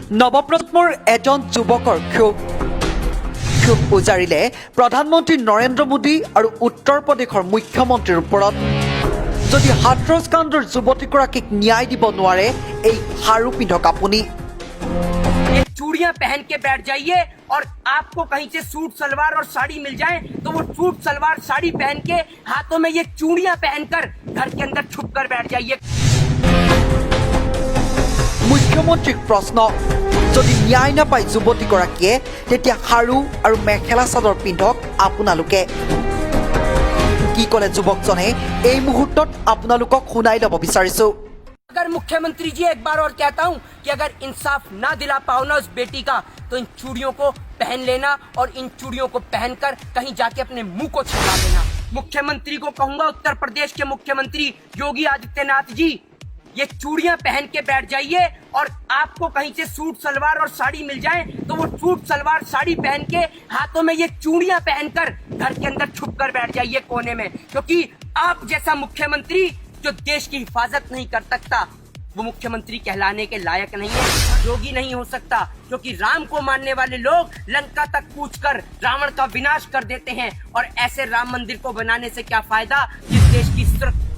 নৱপ্ৰজন্মৰ এজন যুৱকৰ ক্ষোভ উজাৰিলে প্ৰধানমন্ত্ৰী নৰেন্দ্ৰ মোদী আৰু উত্তৰ প্ৰদেশৰ মুখ্যমন্ত্ৰীৰ ওপৰত। যদি হাথৰছ কাণ্ডৰ যুৱতীগৰাকীক ন্যায় দিব নোৱাৰে এই হাৰু পিন্ধক আপুনি। चूड़ियां पहन के बैठ जाइए और आपको कहीं से सूट सलवार और साड़ी मिल जाए तो वो सूट सलवार साड़ी पहन के हाथों में ये चूड़ियां पहनकर घर के अंदर छुप कर बैठ जाइए। মুখ্যমন্ত্ৰীক প্ৰশ্ন, যদি ন্যায় নাপায় যুৱতীগৰাকীয়ে তেতিয়া হাৰু আৰু মেখেলা চাদৰ পিন্ধক আপোনালোকে। কি ক'লে যুৱকজনে এই মুহূৰ্তত আপোনালোকক শুনাই ল'ব বিচাৰিছো। अगर मुख्यमंत्री जी एक बार और कहता हूं कि अगर इंसाफ ना दिला पाओ ना उस बेटी का तो इन चूड़ियों को पहन लेना और इन चूड़ियों को पहनकर कहीं जाके अपने मुंह को छिपा लेना। मुख्यमंत्री को कहूंगा, उत्तर प्रदेश के मुख्यमंत्री योगी आदित्यनाथ जी, ये चूड़ियां पहन के बैठ जाइए और आपको कहीं से सूट सलवार और साड़ी मिल जाए तो वो सूट सलवार साड़ी पहन के हाथों में ये चूड़ियां पहनकर घर के अंदर छुप कर बैठ जाइए कोने में, क्योंकि आप जैसा मुख्यमंत्री जो देश की हिफाजत नहीं कर सकता वो मुख्यमंत्री कहलाने के लायक नहीं है, योगी नहीं हो सकता। क्योंकि राम को मानने वाले लोग लंका तक कूचकर रावण का विनाश कर देते हैं और ऐसे राम मंदिर को बनाने से क्या फायदा जिस देश की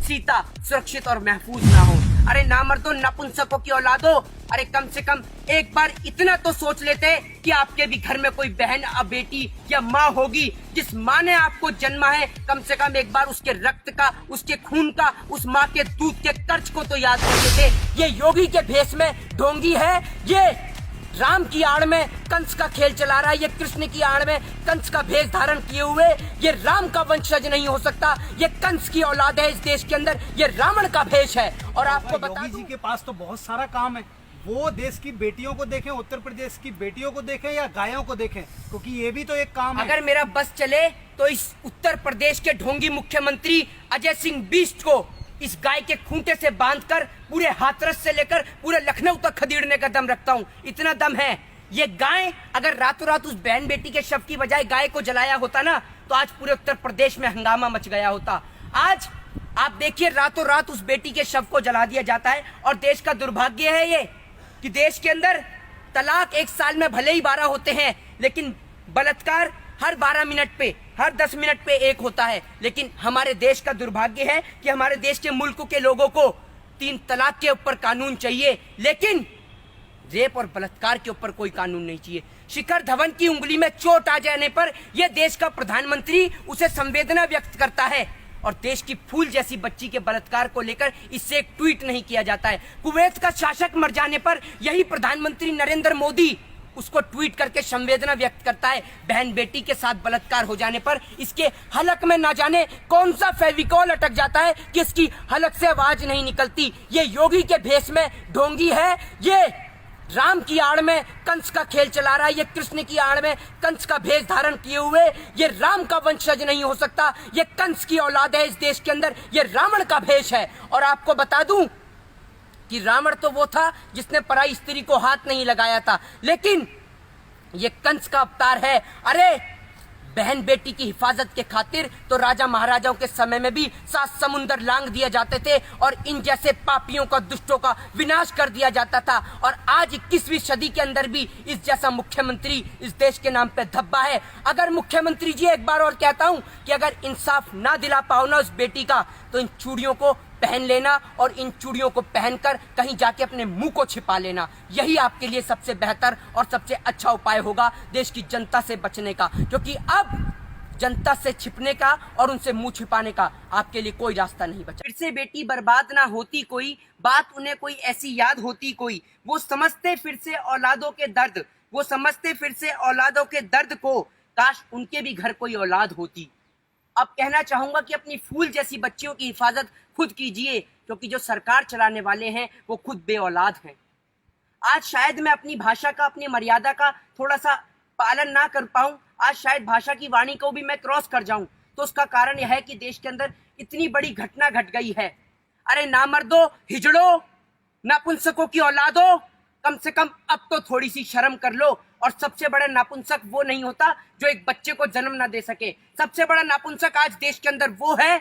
सीता सुरक्षित और महफूज ना हो। अरे नामर्दो, नपुंसकों की औलादो, अरे कम से कम एक बार इतना तो सोच लेते कि आपके भी घर में कोई बहन या बेटी या माँ होगी जिस माँ ने आपको जन्मा है। कम से कम एक बार उसके रक्त का, उसके खून का, उस माँ के दूध के कर्ज को तो याद करते थे। ये योगी के भेष में ढोंगी है, ये राम की आड़ में कंस का खेल चला रहा है, ये कृष्ण की आड़ में कंस का भेष धारण किए हुए ये राम का वंशज नहीं हो सकता। ये कंस की औलाद है इस देश के अंदर, ये रावण का भेष है। और आपको बता योगी जी के पास तो बहुत सारा काम है, वो देश की बेटियों को देखें, उत्तर प्रदेश की बेटियों को देखें या गायों को देखें, क्योंकि ये भी तो एक काम है। अगर मेरा बस चले तो इस उत्तर प्रदेश के ढोंगी मुख्यमंत्री अजय सिंह बिष्ट को इस गाय के खूंटे से बांधकर पूरे हाथरस से लेकर पूरे लखनऊ तक खदेड़ने का दम रखता हूँ। इतना दम है। ये गाय अगर रातों रात उस बहन बेटी के शव की बजाय गाय को जलाया होता ना तो आज पूरे उत्तर प्रदेश में हंगामा मच गया होता। आज आप देखिए रातों रात उस बेटी के शव को जला दिया जाता है और देश का दुर्भाग्य है ये कि देश के अंदर तलाक एक साल में भले ही 12 होते हैं लेकिन बलात्कार हर 12 मिनट पे, हर 10 मिनट पे एक होता है। लेकिन हमारे देश का दुर्भाग्य है कि हमारे देश के मुल्क के लोगों को 3 तलाक के ऊपर कानून चाहिए लेकिन रेप और बलात्कार के ऊपर कोई कानून नहीं चाहिए। शिखर धवन की उंगली में चोट आ जाने पर यह देश का प्रधानमंत्री उसे संवेदना व्यक्त करता है और देश की फूल जैसी बच्ची के बलात्कार को लेकर इससे एक ट्वीट नहीं किया जाता है। कुवैत का शासक मर जाने पर यही प्रधानमंत्री नरेंद्र मोदी उसको ट्वीट करके संवेदना व्यक्त करता है। बहन बेटी के साथ बलात्कार हो जाने पर इसके हलक में ना जाने कौन सा फेविकॉल अटक जाता है कि इसकी हलक से आवाज नहीं निकलती। ये योगी के भेष में ढोंगी है, ये राम की आड़ में कंस का खेल चला रहा है, ये कृष्ण की आड़ में कंस का भेष धारण किए हुए ये राम का वंशज नहीं हो सकता। ये कंस की औलाद है इस देश के अंदर, ये रावण का भेष है। और आपको बता दूं कि रावण तो वो था जिसने पराई स्त्री को हाथ नहीं लगाया था, लेकिन ये कंस का अवतार है। अरे बहन बेटी की हिफाजत के खातिर तो राजा महाराजाओं के समय में भी 7 समुंदर लांग दिए जाते थे और इन जैसे पापियों का, दुष्टों का विनाश कर दिया जाता था। और आज 21वीं सदी के अंदर भी इस जैसा मुख्यमंत्री इस देश के नाम पे धब्बा है। अगर मुख्यमंत्री जी एक बार और कहता हूं कि अगर इंसाफ ना दिला पाओ ना उस बेटी का तो इन चूड़ियों को पहन लेना और इन चूड़ियों को पहनकर कहीं जाके अपने मुंह को छिपा लेना, यही आपके लिए सबसे बेहतर और सबसे अच्छा उपाय होगा देश की जनता से बचने का। क्योंकि अब जनता से छिपने का और उनसे मुंह छिपाने का आपके लिए कोई रास्ता नहीं बचा। फिर से बेटी बर्बाद ना होती कोई बात, उन्हें कोई ऐसी याद होती कोई, वो समझते फिर से औलादों के दर्द, वो समझते फिर से औलादों के दर्द को, काश उनके भी घर कोई औलाद होती। अब कहना चाहूंगा कि अपनी फूल जैसी बच्चियों की हिफाजत खुद कीजिए, क्योंकि जो सरकार चलाने वाले हैं वो खुद बेऔलाद हैं। आज शायद मैं अपनी भाषा का, अपनी मर्यादा का थोड़ा सा पालन ना कर पाऊं, आज शायद भाषा की वाणी को भी मैं क्रॉस कर जाऊं, तो उसका कारण यह है कि देश के अंदर इतनी बड़ी घटना घट गई है। अरे नामर्दो, हिजड़ो, नपुंसकों की औलादो, कम से कम अब तो थोड़ी सी शर्म कर लो। और सबसे बड़ा नापुंसक वो नहीं होता जो एक बच्चे को जन्म ना दे सके, सबसे बड़ा नापुंसक आज देश के अंदर वो है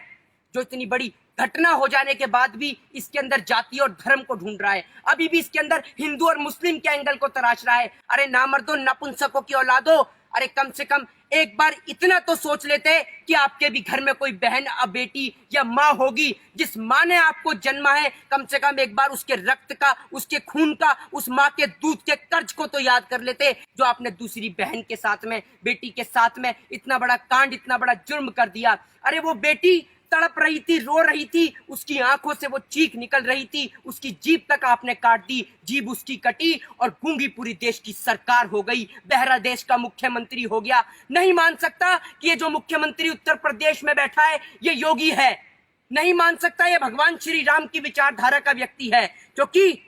जो इतनी बड़ी घटना हो जाने के बाद भी इसके अंदर जाति और धर्म को ढूंढ रहा है, अभी भी इसके अंदर हिंदू और मुस्लिम के एंगल को तराश रहा है। अरे नामर्दो, नपुंसकों की औलादो, अरे कम से कम एक बार इतना तो सोच लेते कि आपके भी घर में कोई बहन या बेटी या माँ होगी, जिस माँ ने आपको जन्मा है, कम से कम एक बार उसके रक्त का, उसके खून का, उस माँ के दूध के कर्ज को तो याद कर लेते, जो आपने दूसरी बहन के साथ में, बेटी के साथ में इतना बड़ा कांड, इतना बड़ा जुर्म कर दिया। अरे वो बेटी तड़प रही थी, रो रही थी, उसकी आंखों से वो चीख निकल रही थी, उसकी जीभ तक आपने काट दी, जीभ उसकी कटी और गूंगी पूरी देश की सरकार हो गई, बहरा देश का मुख्यमंत्री हो गया। नहीं मान सकता कि ये जो मुख्यमंत्री उत्तर प्रदेश में बैठा है ये योगी है, नहीं मान सकता ये भगवान श्री राम की विचारधारा का व्यक्ति है, क्योंकि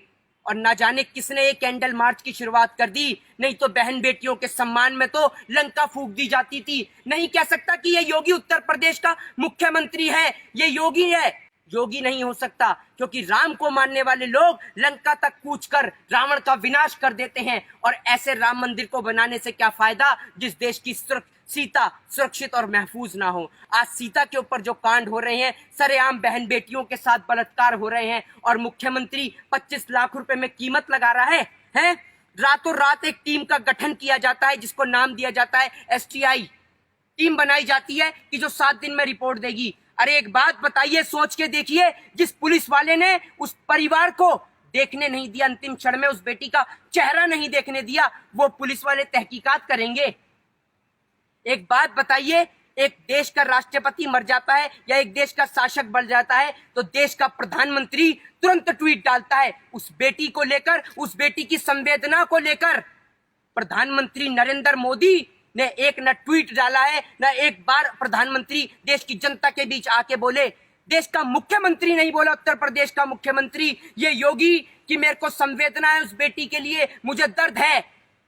और ना जाने किसने एक कैंडल मार्च की शुरुआत कर दी, नहीं तो बहन बेटियों के सम्मान में तो लंका फूंक दी जाती थी। नहीं कह सकता कि ये योगी उत्तर प्रदेश का मुख्यमंत्री है, ये योगी है। योगी नहीं हो सकता, क्योंकि राम को मानने वाले लोग लंका तक कूच कर रावण का विनाश कर देते हैं, और ऐसे राम मंदिर को बनाने से क्या फायदा जिस देश की सीता सुरक्षित और महफूज ना हो। आज सीता के ऊपर जो कांड हो रहे हैं, सरेआम बहन बेटियों के साथ बलात्कार हो रहे हैं, और मुख्यमंत्री 25 लाख रुपए में कीमत लगा रहा है? रातों रात एक टीम का गठन किया जाता है जिसको नाम दिया जाता है STI, टीम बनाई जाती है कि जो 7 दिन में रिपोर्ट देगी। अरे एक बात बताइए, सोच के देखिए, जिस पुलिस वाले ने उस परिवार को देखने नहीं दिया, अंतिम क्षण में उस बेटी का चेहरा नहीं देखने दिया, वो पुलिस वाले तहकीकात करेंगे? एक बात बताइए, एक देश का राष्ट्रपति मर जाता है या एक देश का शासक बन जाता है तो देश का प्रधानमंत्री तुरंत ट्वीट डालता है उस बेटी को लेकर, उस बेटी की संवेदना को लेकर। प्रधानमंत्री नरेंद्र मोदी ने एक न ट्वीट डाला है, न एक बार प्रधानमंत्री देश की जनता के बीच आके बोले। देश का मुख्यमंत्री नहीं बोला, उत्तर प्रदेश का मुख्यमंत्री, ये योगी, कि मेरे को संवेदना है उस बेटी के लिए, मुझे दर्द है।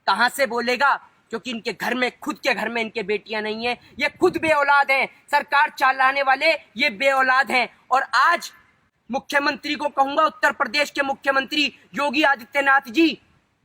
कहां से बोलेगा? क्योंकि इनके घर में, खुद के घर में इनके बेटियां नहीं है, ये खुद बेऔलाद हैं। सरकार चलाने वाले ये बेऔलाद हैं। और आज मुख्यमंत्री को कहूंगा, उत्तर प्रदेश के मुख्यमंत्री योगी आदित्यनाथ जी,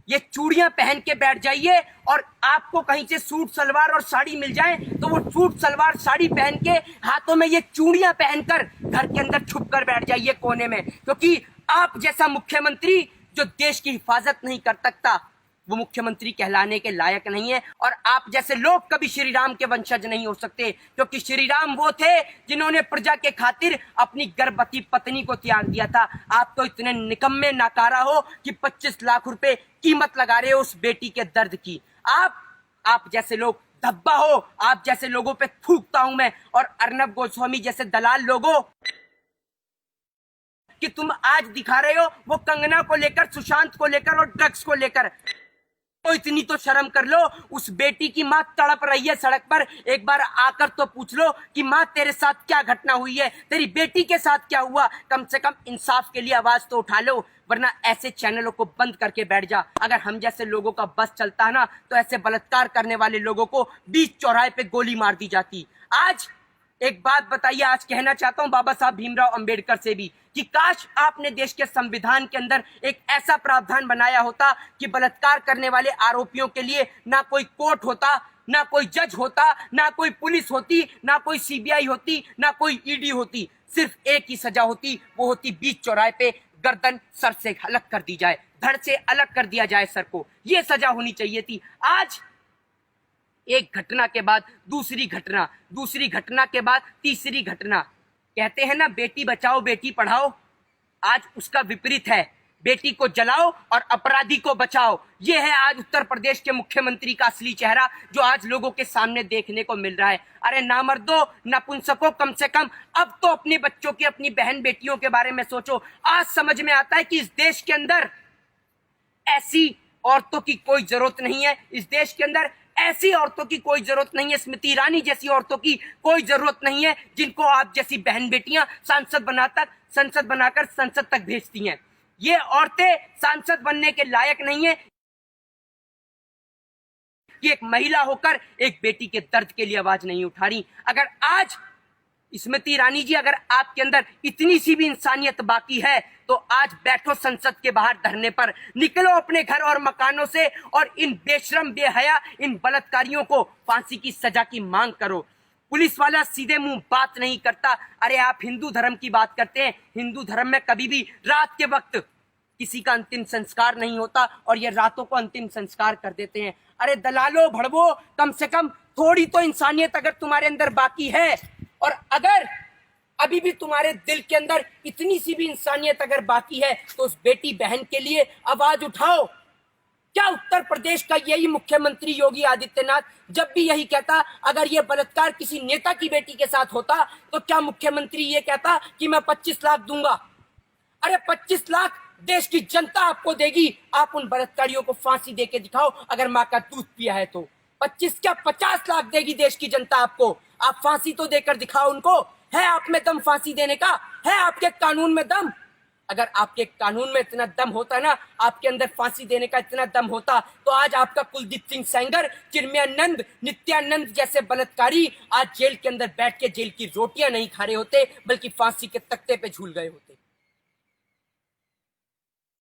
ये चूड़ियां पहन के बैठ जाइए, और आपको कहीं से सूट सलवार और साड़ी मिल जाए तो वो सूट सलवार साड़ी पहन के हाथों में ये चूड़ियां पहनकर घर के अंदर छुप कर बैठ जाइए कोने में, क्योंकि आप जैसा मुख्यमंत्री जो देश की हिफाजत नहीं कर सकता वो मुख्यमंत्री कहलाने के लायक नहीं है। और आप जैसे लोग कभी श्री राम के वंशज नहीं हो सकते, क्योंकि श्री राम वो थे जिन्होंने प्रजा के खातिर अपनी गर्भवती पत्नी को त्याग दिया था। आप तो इतने निकम्मे नाकारा हो कि 25 लाख रुपए कीमत लगा रहे हो उस बेटी के दर्द की। आप जैसे लोग धब्बा हो, आप जैसे लोगों पे थूकता हूं मैं, और अर्नब गोस्वामी जैसे दलाल लोगों कि तुम आज दिखा रहे हो वो कंगना को लेकर, सुशांत को लेकर और ड्रग्स को लेकर। तो इतनी तो शर्म कर लो, उस बेटी की माँ तड़प रही है सड़क पर, एक बार आकर तो पूछ लो कि माँ तेरे साथ क्या घटना हुई है, तेरी बेटी के साथ क्या हुआ। कम से कम इंसाफ के लिए आवाज तो उठा लो, वरना ऐसे चैनलों को बंद करके बैठ जा। अगर हम जैसे लोगों का बस चलता है ना, तो ऐसे बलात्कार करने वाले लोगों को बीच चौराहे पे गोली मार दी जाती। आज एक बात बताइए, आज कहना चाहता हूं बाबा साहब भीमराव अंबेडकर से भी, कि काश आपने देश के संविधान के अंदर एक ऐसा प्रावधान बनाया होता कि बलात्कार करने वाले आरोपियों के लिए ना कोई कोर्ट होता, ना कोई जज होता, ना कोई पुलिस होती, ना कोई CBI होती, ना कोई ED होती। सिर्फ एक ही सजा होती, वो होती बीच चौराहे पे गर्दन सर से अलग कर दी जाए, धड़ से अलग कर दिया जाए सर को। ये सजा होनी चाहिए थी। आज एक घटना के बाद दूसरी घटना, दूसरी घटना के बाद तीसरी घटना। कहते हैं ना बेटी बचाओ बेटी पढ़ाओ, आज उसका विपरीत है, बेटी को जलाओ और अपराधी को बचाओ। ये है आज उत्तर प्रदेश के मुख्यमंत्री का असली चेहरा, जो आज लोगों के सामने देखने को मिल रहा है। अरे नामर्दो, नपुंसको, कम से कम अब तो अपने बच्चों की, अपनी बहन बेटियों के बारे में सोचो। आज समझ में आता है कि इस देश के अंदर ऐसी औरतों की कोई जरूरत नहीं है, इस देश के अंदर ऐसी औरतों की कोई जरूरत नहीं है, स्मृति ईरानी जैसी औरतों की कोई जरूरत नहीं है, जिनको आप जैसी बहन बेटियां संसद बनाकर संसद तक भेजती हैं। ये औरतें सांसद बनने के लायक नहीं है कि एक महिला होकर एक बेटी के दर्द के लिए आवाज नहीं उठा रही। अगर आज स्मृति ईरानी जी, अगर आपके अंदर इतनी सी भी इंसानियत बाकी है तो आज बैठो संसद के बाहर धरने पर, निकलो अपने घर और मकानों से और इन बेशरम बेहया इन बलात्कारियों को फांसी की सजा की मांग करो। पुलिस वाला सीधे मुंह बात नहीं करता। अरे आप हिंदू धर्म की बात करते हैं, हिंदू धर्म में कभी भी रात के वक्त किसी का अंतिम संस्कार नहीं होता और ये रातों को अंतिम संस्कार कर देते हैं। अरे दलालो भड़वो, कम से कम थोड़ी तो इंसानियत अगर तुम्हारे अंदर बाकी है, और अगर अभी भी तुम्हारे दिल के अंदर इतनी सी भी इंसानियत अगर बाकी है, तो उस बेटी बहन के लिए आवाज उठाओ। क्या उत्तर प्रदेश का यही मुख्यमंत्री योगी आदित्यनाथ जब भी यही कहता, अगर ये बलात्कार किसी नेता की बेटी के साथ होता, तो क्या मुख्यमंत्री ये कहता कि मैं 25 लाख दूंगा? अरे 25 लाख देश की जनता आपको देगी। आप उन बलात्कारियों को फांसी दे के दिखाओ, अगर माँ का दूध पिया है तो। 25 क्या 50 लाख देगी देश की जनता आपको। आप फांसी तो देकर दिखाओ उनको। है आप में दम फांसी देने का? है आपके कानून में दम? अगर आपके कानून में इतना दम होता ना, आपके अंदर फांसी देने का इतना दम होता, तो आज आपका कुलदीप सिंह सेंगर, चिन्मयानंद, नित्यानंद जैसे बलात्कारी आज जेल के अंदर बैठ के जेल की रोटियां नहीं खा रहे होते, बल्कि फांसी के तख्ते पे झूल गए होते।